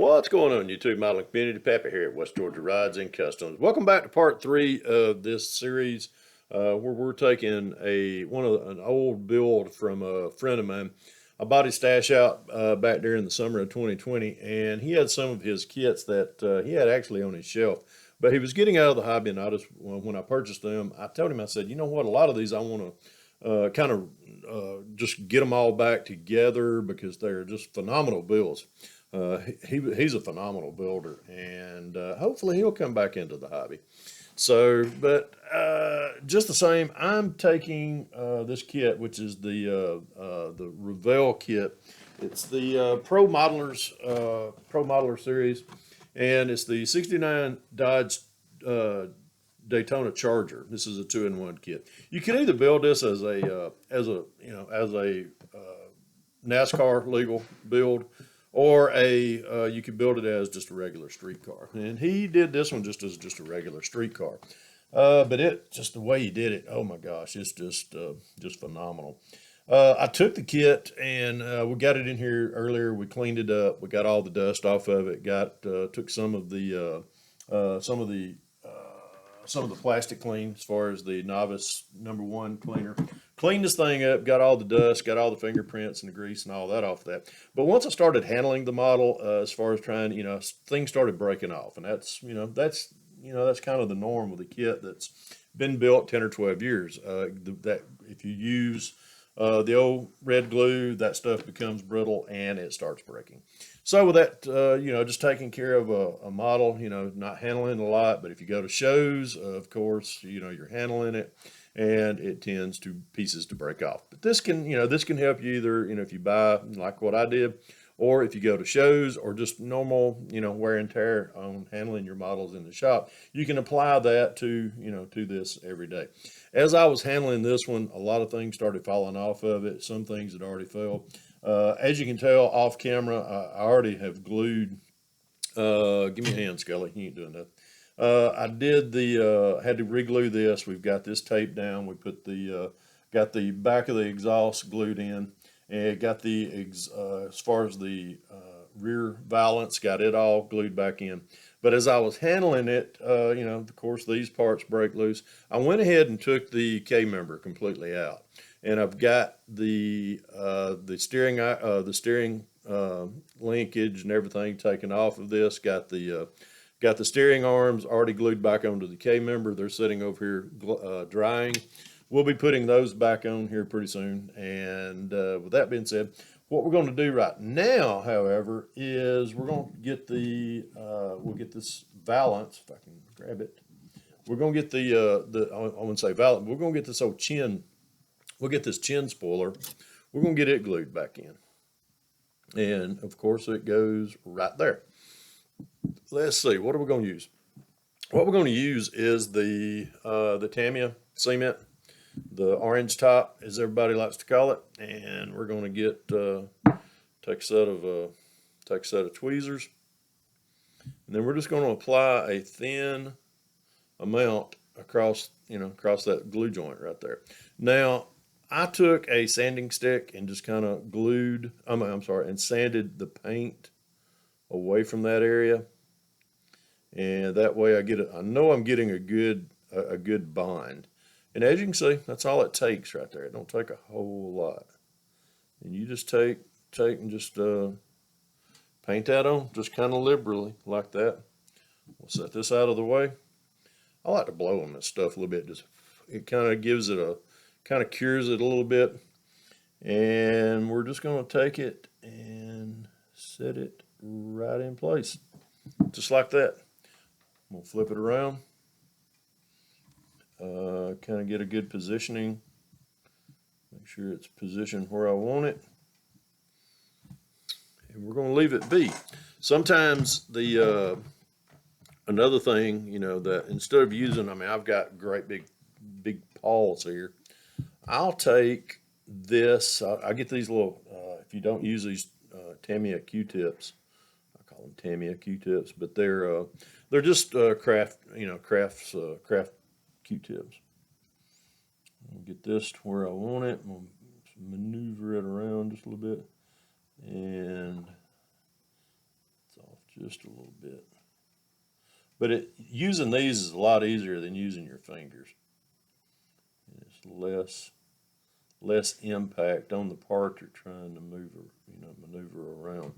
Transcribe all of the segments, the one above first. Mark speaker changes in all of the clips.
Speaker 1: What's going on, YouTube modeling community? Pappy here at West Georgia Rides and Customs. Welcome back to part 3 of this series, where we're taking an old build from a friend of mine. I bought his stash out back there in the summer of 2020, and he had some of his kits that he had actually on his shelf. But he was getting out of the hobby, and when I purchased them, I told him, I said, you know what, a lot of these I want to kind of just get them all back together because they're just phenomenal builds. He's a phenomenal builder, and hopefully he'll come back into the hobby. So, but just the same, I'm taking this kit, which is the Revell kit. It's the Pro Modeler series, and it's the '69 Dodge Daytona Charger. This is a two-in-one kit. You can either build this as a NASCAR legal build, or you could build it as just a regular street car. And he did this one just as just a regular street car. But just the way he did it, oh my gosh, it's just phenomenal. I took the kit and we got it in here earlier. We cleaned it up. We got all the dust off of it. Took some of the plastic clean as far as the novice #1 cleaner. Cleaned this thing up, got all the dust, got all the fingerprints and the grease and all that off that. But once I started handling the model, as far as trying, things started breaking off, and that's kind of the norm with a kit that's been built 10 or 12 years. That if you use the old red glue, that stuff becomes brittle and it starts breaking. So with that, just taking care of a model, not handling a lot, but if you go to shows, of course, you're handling it and it tends to pieces to break off. But this can help you either, if you buy like what I did, or if you go to shows or just normal, wear and tear on handling your models in the shop, you can apply that to this every day. As I was handling this one, a lot of things started falling off of it. Some things had already fell. As you can tell off camera, I already have glued. Give me a hand, Scully. You ain't doing that. I had to reglue this. We've got this taped down. We got the back of the exhaust glued in, and got as far as the rear valance, got it all glued back in. But as I was handling it, of course, these parts break loose. I went ahead and took the K member completely out, and I've got the steering linkage and everything taken off of this. Got the steering arms already glued back onto the K member. They're sitting over here drying. We'll be putting those back on here pretty soon. And with that being said, what we're going to do right now, however, is we're going to get we'll get this valance, if I can grab it. We're going to get I wouldn't say valance, we're going to get this old chin. We'll get this chin spoiler. We're going to get it glued back in. And of course, it goes right there. Let's see, what are we going to use? What we're going to use is the Tamiya cement, the orange top, as everybody likes to call it, and we're going to take a set of tweezers, and then we're just going to apply a thin amount across that glue joint right there. Now, I took a sanding stick and just kind of and sanded the paint away from that area, and that way I know I'm getting a good bond. And as you can see, that's all it takes right there. It don't take a whole lot. And you just take and just paint that on just kind of liberally like that. We'll set this out of the way. I like to blow on this stuff a little bit. It kind of cures it a little bit. And we're just going to take it and set it right in place. Just like that. We'll flip it around. Kind of get a good positioning. Make sure it's positioned where I want it. And we're going to leave it be. Sometimes another thing, that instead of using, I've got great big paws here. I'll take this. I get these little. If you don't use these Tamiya Q-tips, I call them Tamiya Q-tips, but they're just craft Q-tips. I'll get this to where I want it. I'm going to maneuver it around just a little bit, and it's off just a little bit. But using these is a lot easier than using your fingers. It's less impact on the part you're trying to maneuver around.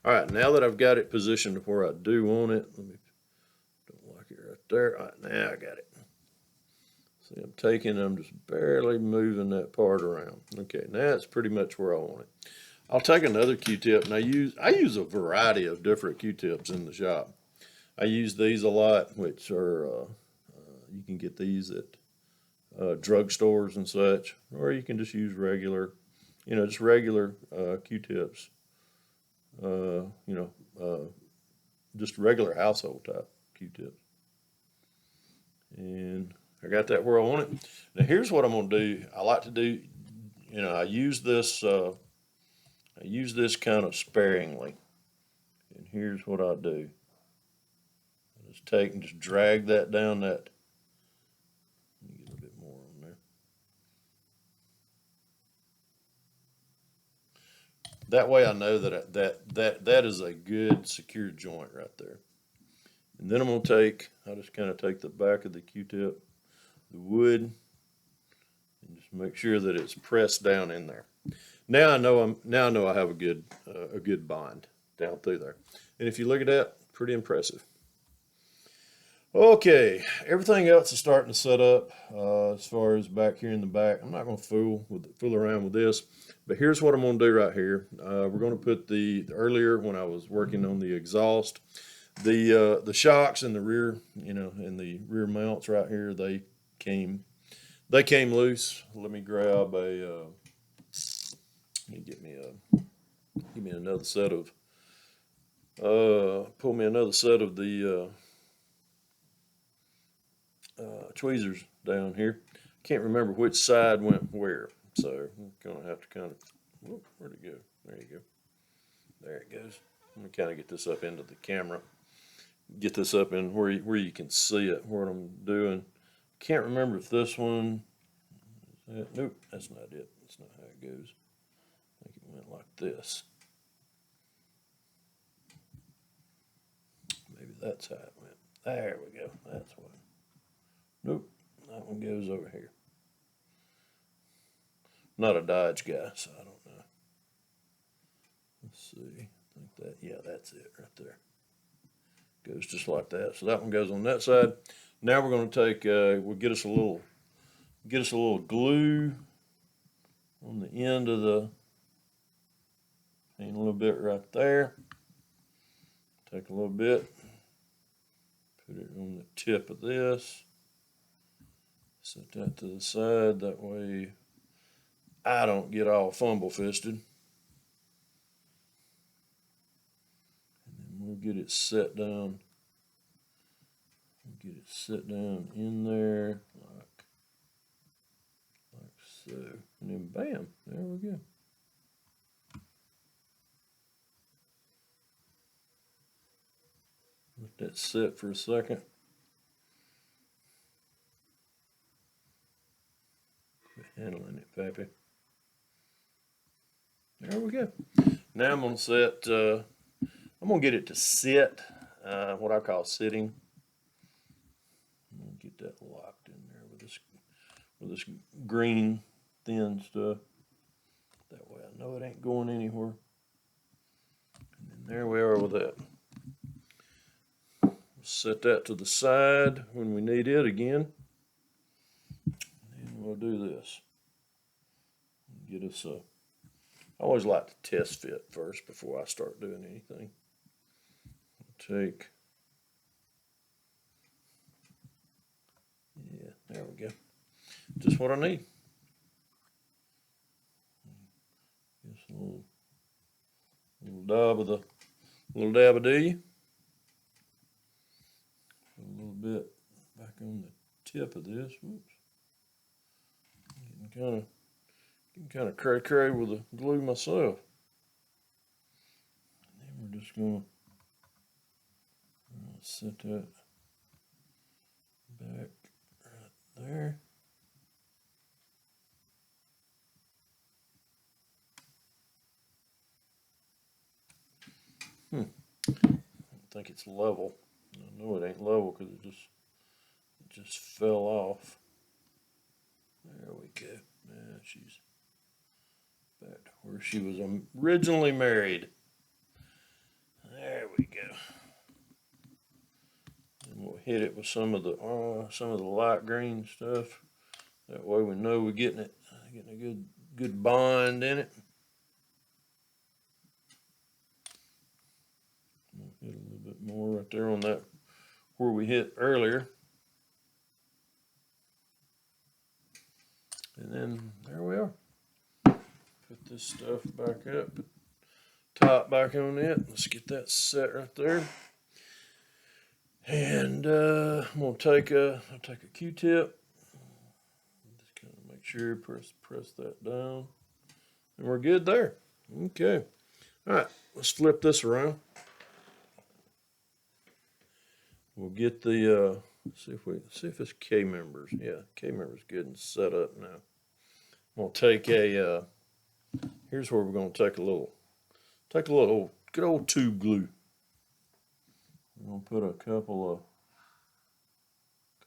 Speaker 1: All right, now that I've got it positioned where I do want it, don't like it right there. All right, now I got it. See, I'm just barely moving that part around. Okay, now it's pretty much where I want it. I'll take another Q-tip, and I use a variety of different Q-tips in the shop. I use these a lot, which are you can get these at drugstores and such, or you can just use regular, just regular Q-tips. Just regular household type Q-tips. And I got that where I want it. Now here's what I'm gonna do. I like to do, I use this kind of sparingly. And here's what I do. I just take and just drag that down that. Let me get a little bit more on there. That way I know that is a good secure joint right there. And then I'll just kind of take the back of the Q-tip, the wood, and just make sure that it's pressed down in there. Now I know I have a good bond down through there. And if you look at that, pretty impressive. Okay, everything else is starting to set up as far as back here in the back. I'm not going to fool around with this, but here's what I'm going to do right here. We're going to put earlier when I was working on the exhaust, the shocks in the rear, and the rear mounts right here, they came loose. Let me grab give me another set of pull me another set of the tweezers down here. Can't remember which side went where, so I'm gonna have to kind of, where'd it go? There you go. There it goes. Let me kind of get this up into the camera. Get this up in where you can see it, what I'm doing. Can't remember if this one, nope, that's not it. That's not how it goes. I think it went like this. Maybe that's how it went. There we go. That's what. Nope, that one goes over here. Not a Dodge guy, so I don't know. Let's see. I think that's it right there. Goes just like that. So that one goes on that side. Now we're going to take, we'll get us a little glue on the end of the, paint a little bit right there. Take a little bit, put it on the tip of this. Set that to the side. That way I don't get all fumble fisted. And then we'll get it set down. Get it set down in there like so. And then bam, there we go. Let that sit for a second. Quit handling it, Pappy. There we go. Now I'm gonna get it to sit, what I call sitting. I'm gonna get that locked in there with this green thin stuff. That way I know it ain't going anywhere. And then there we are with that. Set that to the side when we need it again. And we'll do this. Get us a, I always like to test fit first before I start doing anything. Take, yeah, there we go. Just what I need. Just a little dab of D. A little bit back on the tip of this. Whoops. Getting kind of cray with the glue myself. And then we're just gonna set that back right there. I think it's level. I know it ain't level because it just fell off. There we go. Yeah, she's back to where she was originally married. There we go. And we'll hit it with some of the light green stuff. That way we know we're getting a good bond in it. We'll hit a little bit more right there on that where we hit earlier. And then there we are. Put this stuff back up, put top back on it. Let's get that set right there. And I'm gonna take I'll take a Q-tip. Just kind of make sure press that down, and we're good there. Okay. All right. Let's flip this around. We'll get the see if it's K members. Yeah, K members good and set up now. I'm gonna take a here's where we're gonna take a little good old tube glue. We're gonna put a couple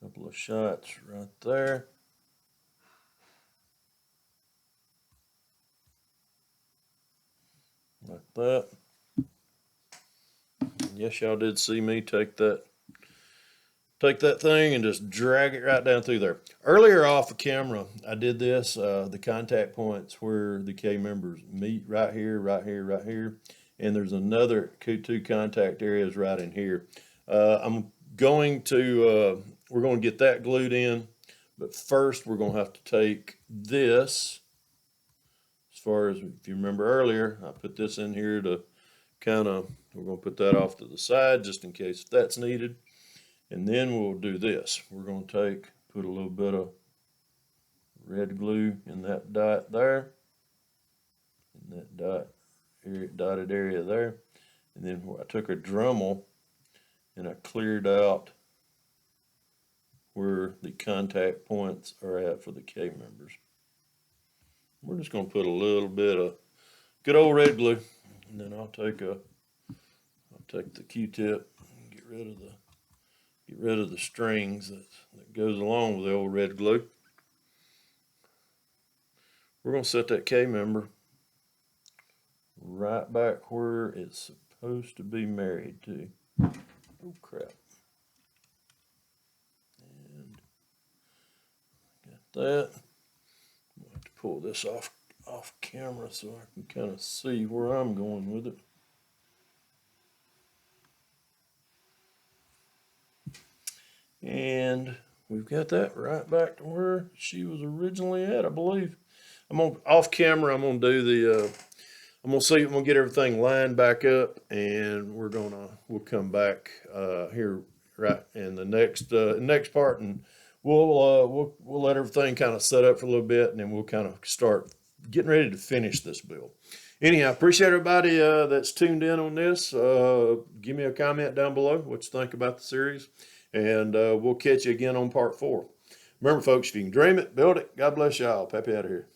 Speaker 1: of shots right there. Like that. And yes, y'all did see me take that thing and just drag it right down through there. Earlier off the camera, I did this, the contact points where the K members meet right here, right here, right here. And there's another two contact areas right in here. we're going to get that glued in, but first we're going to have to take this, as far as, if you remember earlier, I put this in here to we're going to put that off to the side just in case if that's needed. And then we'll do this. We're going to put a little bit of red glue in that dot there, in that dotted area there. And then I took a Dremel and I cleared out where the contact points are at for the K members. We're just going to put a little bit of good old red glue, and then I'll take the Q-tip and get rid of the strings that goes along with the old red glue. We're going to set that K member right back where it's supposed to be married to. Oh crap. And got that. I'm going to have to pull this off camera so I can kind of see where I'm going with it. And we've got that right back to where she was originally at, I believe. Off camera, I'm gonna do the I'm gonna see, I'm gonna get everything lined back up, and we'll come back here right in the next part, and we'll let everything kind of set up for a little bit, and then we'll kind of start getting ready to finish this build. Anyhow, appreciate everybody that's tuned in on this. Give me a comment down below what you think about the series, and we'll catch you again on part 4. Remember, folks, if you can dream it, build it. God bless y'all. Pepe out of here.